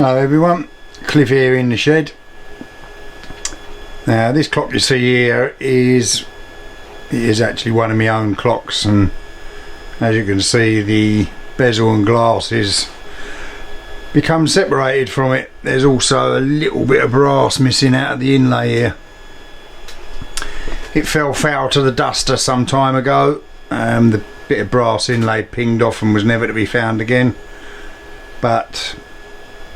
Hello everyone, Cliff here in the shed. Now this clock you see here is actually one of my own clocks, and as you can see the bezel and glass is become separated from it. There's also a little bit of brass missing out of the inlay here. It fell foul to the duster some time ago. The bit of brass inlay pinged off and was never to be found again, but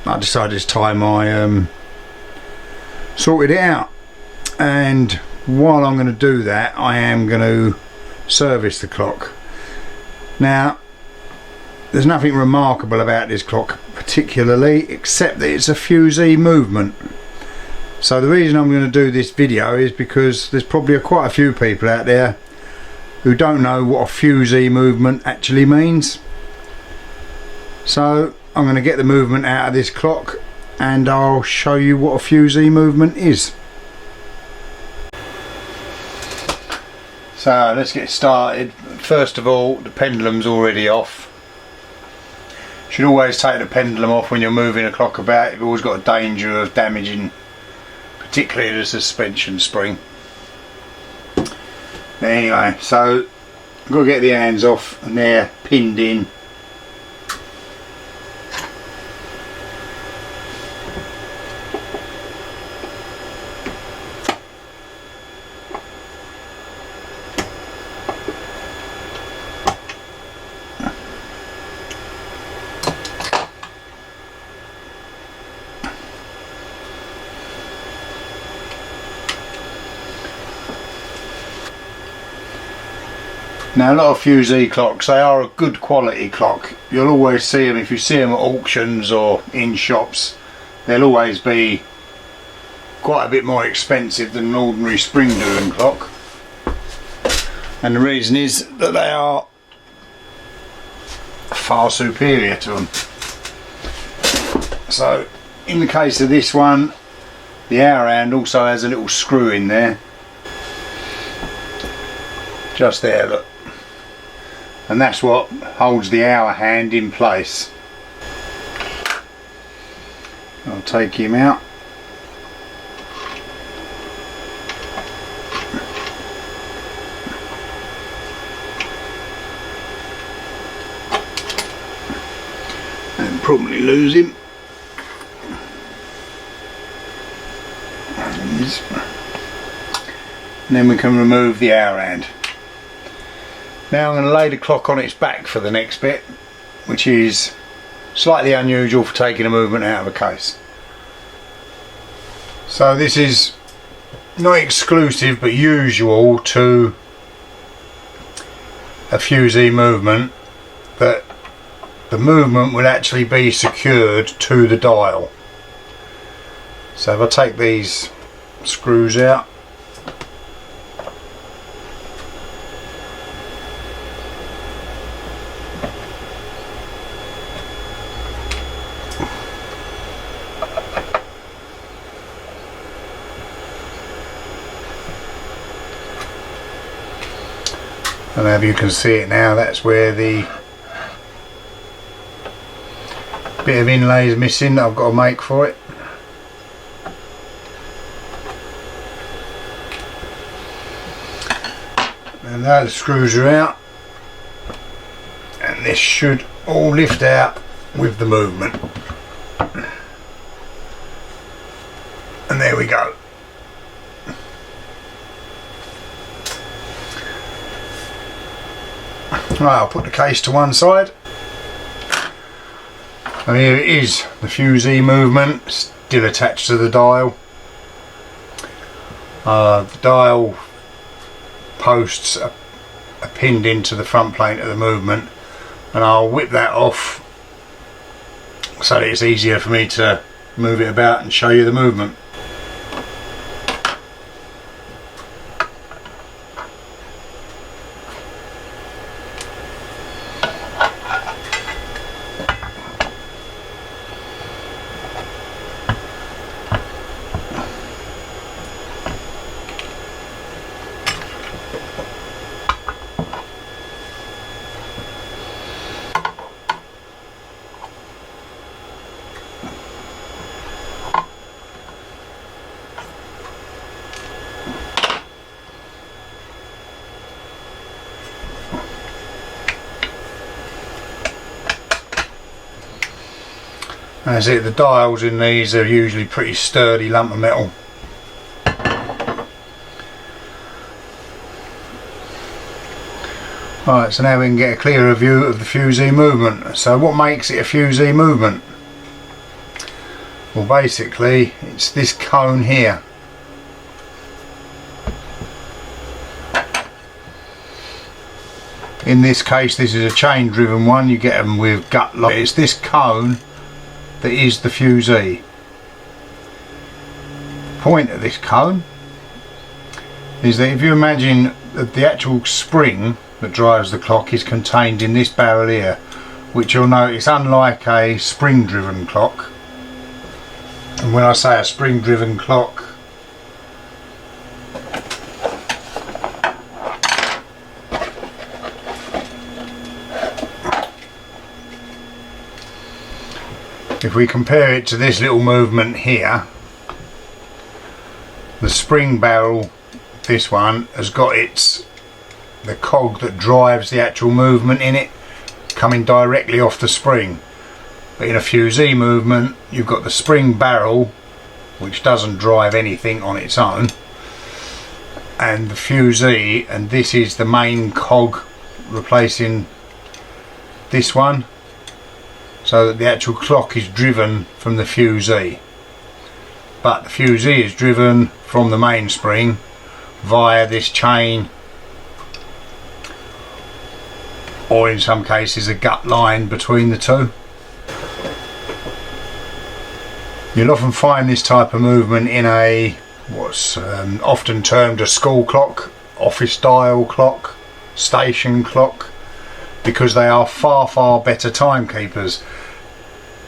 I decided it's time I sorted it out, and while I'm going to do that I am going to service the clock. Now there's nothing remarkable about this clock particularly, except that it's a Fusee movement. So the reason I'm going to do this video is because there's probably quite a few people out there who don't know what a Fusee movement actually means. So I'm going to get the movement out of this clock and I'll show you what a Fusee movement is. So let's get started. First of all, the pendulum's already off. You should always take the pendulum off when you're moving a clock about. You've always got a danger of damaging particularly the suspension spring. Anyway, so I've got to get the hands off and they're pinned in. Now a lot of Fusee clocks, they are a good quality clock. You'll always see them, if you see them at auctions or in shops, they'll always be quite a bit more expensive than an ordinary spring doing clock. And the reason is that they are far superior to them. So in the case of this one, the hour hand also has a little screw in there. Just there, look. And that's what holds the hour hand in place. I'll take him out. And probably lose him. And then we can remove the hour hand. Now I'm going to lay the clock on its back for the next bit, which is slightly unusual for taking a movement out of a case. So this is not exclusive but usual to a Fusee movement, that the movement will actually be secured to the dial. So if I take these screws out, and if you can see it now, that's where the bit of inlay is missing that I've got to make for it. And now the screws are out, and this should all lift out with the movement. And there we go. Right, I'll put the case to one side. And here it is, the Fusee movement, still attached to the dial. The dial posts are pinned into the front plate of the movement, and I'll whip that off so that it's easier for me to move it about and show you the movement. That's it, the dials in these are usually pretty sturdy lump of metal. Right, so now we can get a clearer view of the fusee movement. So what makes it a fusee movement? Well, basically it's this cone here. In this case this is a chain driven one, you get them with gut lock. It's this cone that is the fusee. Point of this cone is that if you imagine that the actual spring that drives the clock is contained in this barrel here, which you'll notice, unlike a spring driven clock, and when I say a spring driven clock, if we compare it to this little movement here, the spring barrel, this one, has got the cog that drives the actual movement in it coming directly off the spring. But in a fusee movement you've got the spring barrel, which doesn't drive anything on its own, and the fusee, and this is the main cog replacing this one, so that the actual clock is driven from the fusee. But the fusee is driven from the mainspring via this chain, or in some cases a gut line between the two. You'll often find this type of movement in a what's often termed a school clock, office dial clock, station clock, because they are far better timekeepers.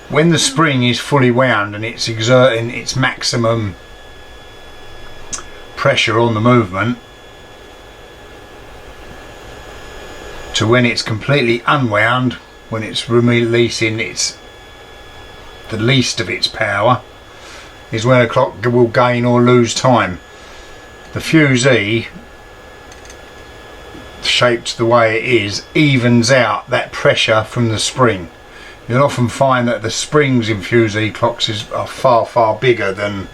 When the spring is fully wound and it's exerting its maximum pressure on the movement, to when it's completely unwound, when it's releasing the least of its power, is when a clock will gain or lose time. The fusee, shaped the way it is, evens out that pressure from the spring. You'll often find that the springs in fusee clocks are far bigger than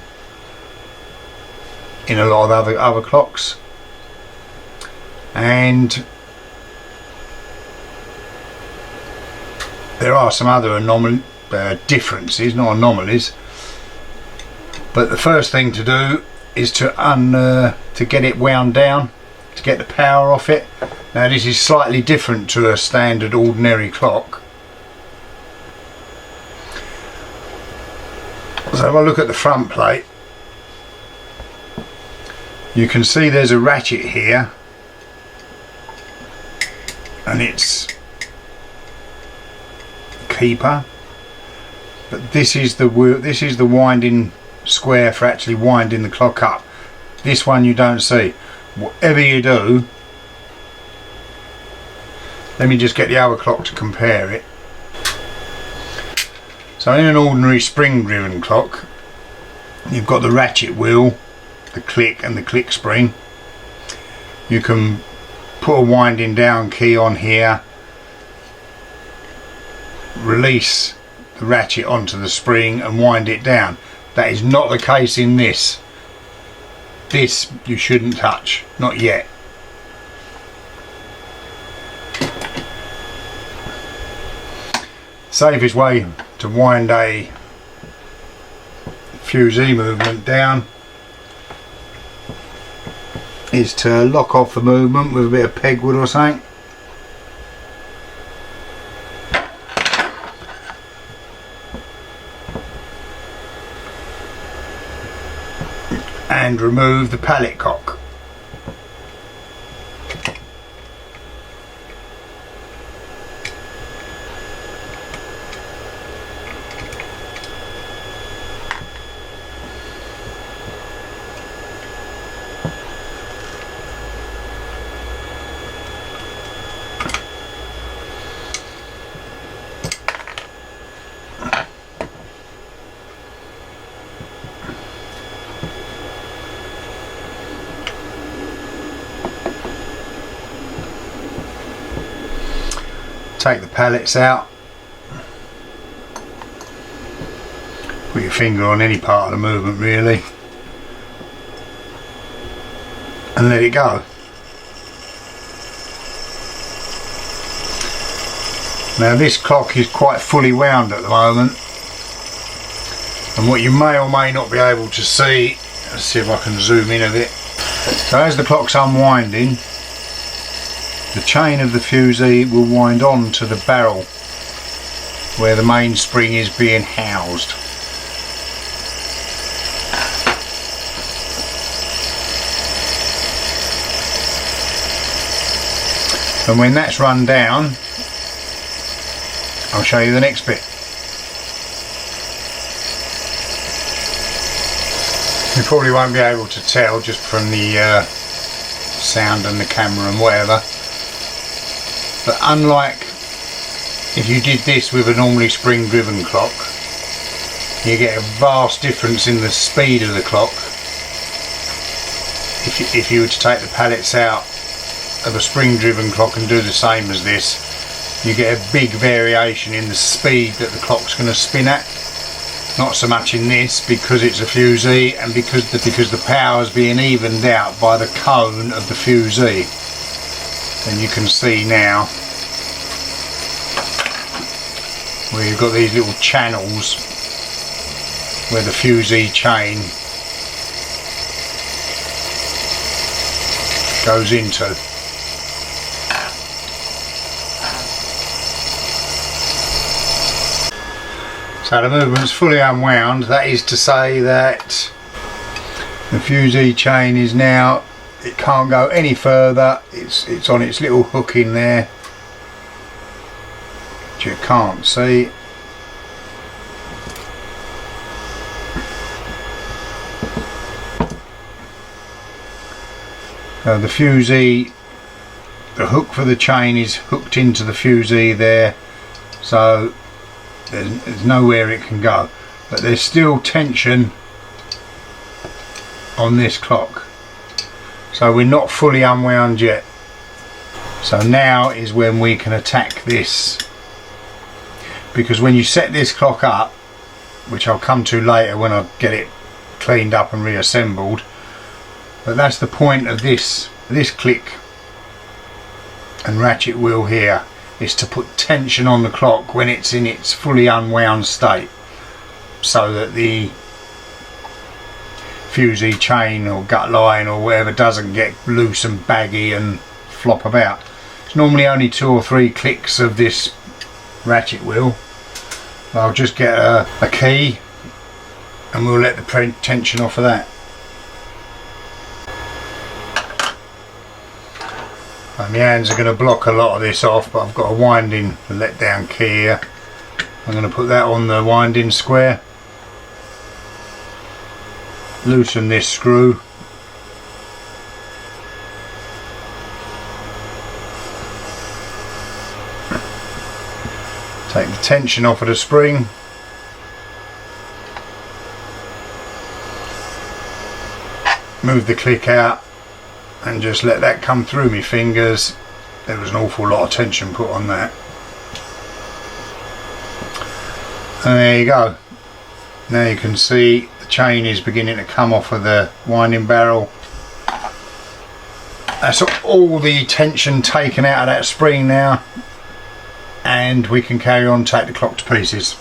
in a lot of other clocks, and there are some other differences, not anomalies. But the first thing to do is to get it wound down, to get the power off it. Now this is slightly different to a standard ordinary clock. So if I look at the front plate, you can see there's a ratchet here, and it's keeper, but this is the winding square for actually winding the clock up. This one you don't see. Whatever you do, let me just get the other clock to compare it. So in an ordinary spring driven clock, you've got the ratchet wheel, the click and the click spring. You can put a winding down key on here, release the ratchet onto the spring and wind it down. That is not the case in this. This you shouldn't touch, not yet. Safest way to wind a fusee movement down is to lock off the movement with a bit of pegwood or something, and remove the pallet cock. Take the pallets out, finger on any part of the movement really and let it go. Now this clock is quite fully wound at the moment, and what you may or may not be able to see, let's see if I can zoom in a bit. So as the clock's unwinding, the chain of the fusee will wind on to the barrel where the mainspring is being housed. And when that's run down, I'll show you the next bit. You probably won't be able to tell just from the sound and the camera and whatever, but unlike if you did this with a normally spring driven clock, you get a vast difference in the speed of the clock. If you were to take the pallets out of a spring driven clock and do the same as this, you get a big variation in the speed that the clock's going to spin at. Not so much in this because it's a fusee and because the power is being evened out by the cone of the fusee. And you can see now where you've got these little channels where the fusee chain goes into. So the movement's fully unwound. That is to say that the fusee chain is now, it can't go any further. It's on its little hook in there, which you can't see. So the fusee, the hook for the chain is hooked into the fusee there, so there's nowhere it can go, but there's still tension on this clock, so we're not fully unwound yet. So now is when we can attack this, because when you set this clock up, which I'll come to later when I get it cleaned up and reassembled, but that's the point of this click and ratchet wheel here, is to put tension on the clock when it's in its fully unwound state, so that the fusee chain or gut line or whatever doesn't get loose and baggy and flop about. It's normally only 2 or 3 clicks of this ratchet wheel. I'll just get a key and we'll let the tension off of that. My hands are going to block a lot of this off, but I've got a winding let down key here. I'm going to put that on the winding square, loosen this screw, take the tension off of the spring, move the click out and just let that come through my fingers. There was an awful lot of tension put on that. And there you go. Now you can see the chain is beginning to come off of the winding barrel. That's all the tension taken out of that spring now, and we can carry on, take the clock to pieces.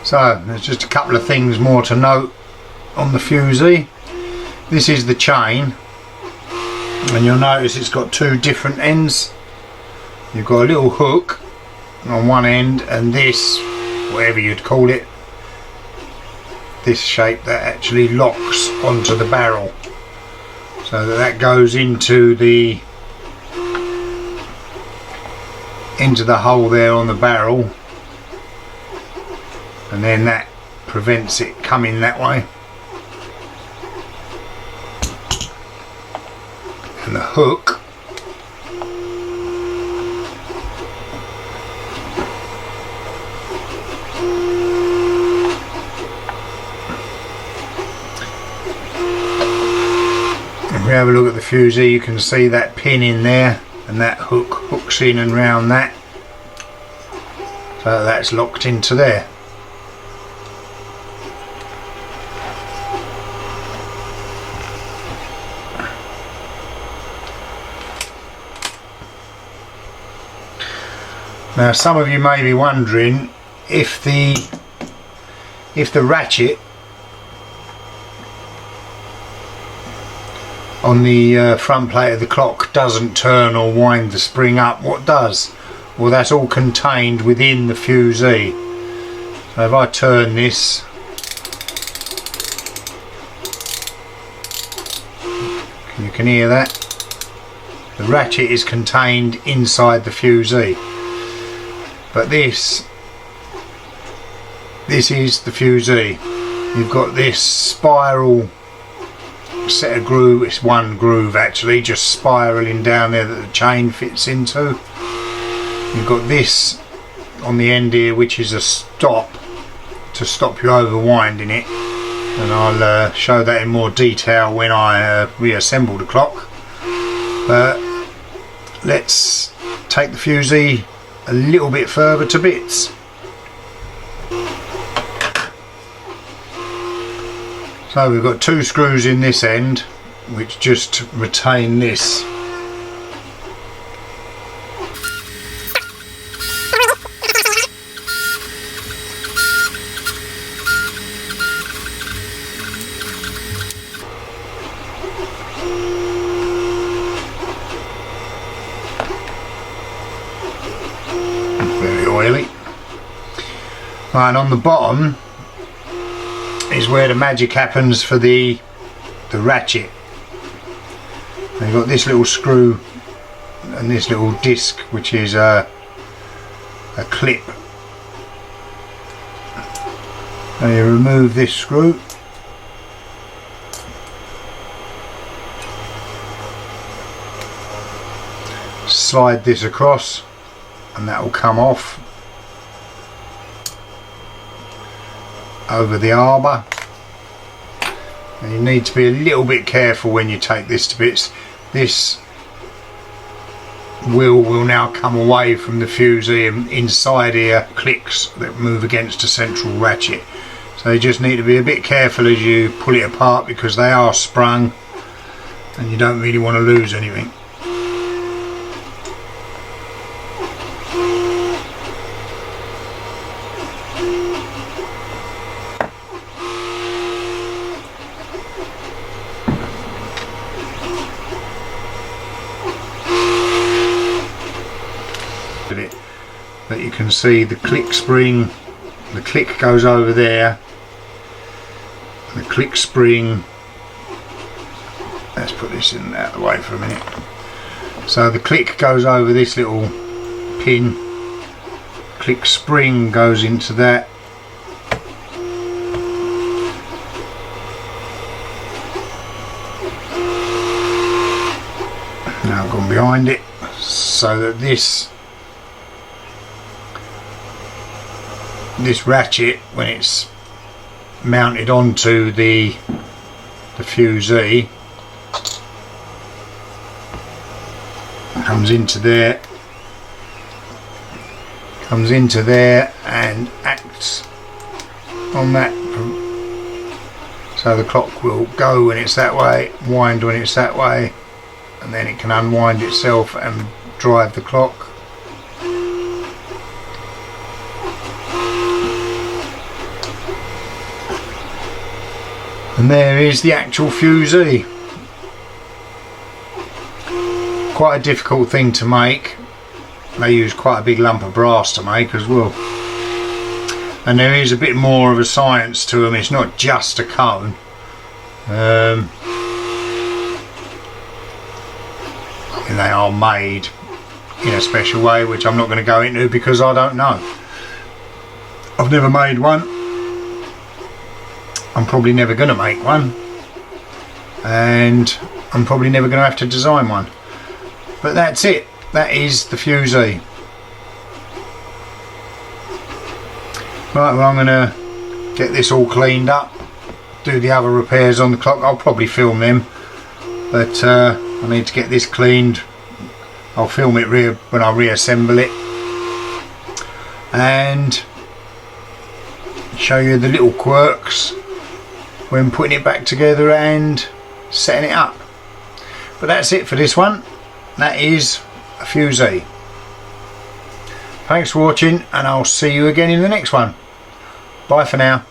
So there's just a couple of things more to note on the fusee. This is the chain, and you'll notice it's got 2 different ends. You've got a little hook on one end, and this, whatever you'd call it, this shape that actually locks onto the barrel. so that goes into the hole there on the barrel, and then that prevents it coming that way. And the hook if we have a look at the fusee, you can see that pin in there, and that hook hooks in and round that, so that's locked into there. Now some of you may be wondering if the ratchet on the front plate of the clock doesn't turn or wind the spring up, what does? Well, that's all contained within the fusee. So if I turn this, you can hear that, the ratchet is contained inside the fusee. But this is the fusee. You've got this spiral set of groove, it's one groove actually, just spiraling down there that the chain fits into. You've got this on the end here, which is a stop to stop you overwinding it, and I'll show that in more detail when I reassemble the clock. But let's take the fusee a little bit further to bits. So we've got two screws in this end which just retain this. Very oily. Right, and on the bottom is where the magic happens for the ratchet. You've got this little screw and this little disc, which is a clip. Now you remove this screw, slide this across, and that will come off over the arbor. And you need to be a little bit careful when you take this to bits. This wheel will now come away from the fusee, and inside here clicks that move against a central ratchet. So you just need to be a bit careful as you pull it apart, because they are sprung and you don't really want to lose anything. But you can see the click spring, the click goes over there, the click spring, let's put this in out of the way for a minute. So the click goes over this little pin, click spring goes into that, now I've gone behind it, so that this ratchet, when it's mounted onto the fusee, comes into there and acts on that, so the clock will go when it's that way, wind when it's that way, and then it can unwind itself and drive the clock. And there is the actual fusee. Quite a difficult thing to make. They use quite a big lump of brass to make as well. And there is a bit more of a science to them. It's not just a cone. and they are made in a special way, which I'm not going to go into because I don't know. I've never made one. I'm probably never going to make one, and I'm probably never going to have to design one. But that's it. That is the Fusee. Right, well, I'm going to get this all cleaned up, do the other repairs on the clock. I'll probably film them, but I need to get this cleaned. I'll film it when I reassemble it and show you the little quirks when putting it back together and setting it up. But that's it for this one. That is a Fusee. Thanks for watching, and I'll see you again in the next one. Bye for now.